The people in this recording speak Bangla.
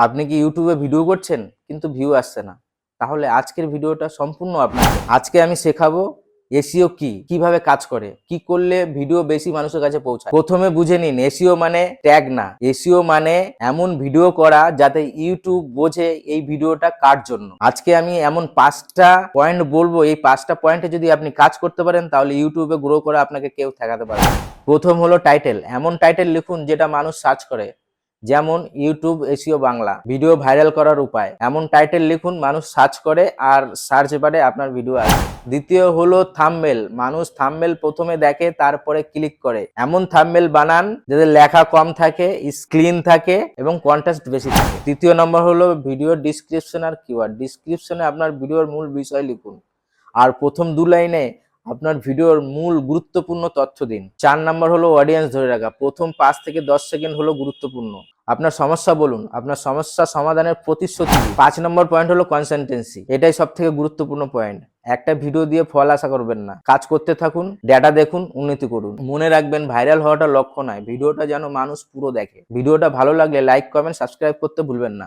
আপনি কি ইউটিউবে ভিডিও করছেন কিন্তু ভিউ আসছে না? তাহলে আজকের ভিডিওটা সম্পূর্ণ আপনার। আজকে আমি শেখাবো এসইও কি, কিভাবে কাজ করে, কি করলে ভিডিও বেশি মানুষের কাছে পৌঁছায়। প্রথমে বুঝে নিন এসইও মানে ট্যাগ না, এসইও মানে এমন ভিডিও করা যাতে ইউটিউব বোঝে এই ভিডিওটা কার জন্য। আজকে আমি এমন 5টা পয়েন্ট বলবো, এই 5টা পয়েন্টে যদি আপনি কাজ করতে পারেন তাহলে ইউটিউবে গ্রো করে আপনাকে কেউ ঠেকাতে পারবে না। প্রথম হলো টাইটেল। এমন টাইটেল লিখুন যেটা মানুষ সার্চ করে, যেমন YouTube SEO Bangla, video viral করার উপায়। এমন টাইটেল লিখুন মানুষ সার্চ করে আর সার্চ বারে আপনার ভিডিও আসবে। দ্বিতীয় হলো থাম্বনেল। মানুষ থাম্বনেল প্রথমে দেখে তারপরে ক্লিক করে। এমন থাম্বনেল বানান যাতে লেখা কম থাকে, স্ক্রিন থাকে এবং কন্টেন্ট বেশি থাকে। তৃতীয় নম্বর হলো ভিডিও ডিসক্রিপশন আর কিওয়ার্ড। ডিসক্রিপশনে আপনার ভিডিওর মূল বিষয় লিখুন আর প্রথম 2 লাইনে আপনার ভিডিওর মূল গুরুত্বপূর্ণ তথ্য দিন। 4 নাম্বার হলো অডিয়েন্স ধরে রাখা। প্রথম 5 থেকে 10 সেকেন্ড হলো গুরুত্বপূর্ণ। আপনার সমস্যা বলুন, আপনার সমস্যা সমাধানের প্রতিশ্রুতি দিন। 5 নম্বর পয়েন্ট হলো কনসিস্টেন্সি। এটাই সবথেকে গুরুত্বপূর্ণ পয়েন্ট। একটা ভিডিও দিয়ে ফল আশা করবেন না। কাজ করতে থাকুন, ডেটা দেখুন, উন্নতি করুন। মনে রাখবেন ভাইরাল হওয়াটা লক্ষ্য নয়, ভিডিওটা যেন মানুষ পুরো দেখে। ভিডিওটা ভালো লাগলে লাইক, কমেন্ট, সাবস্ক্রাইব করতে ভুলবেন না।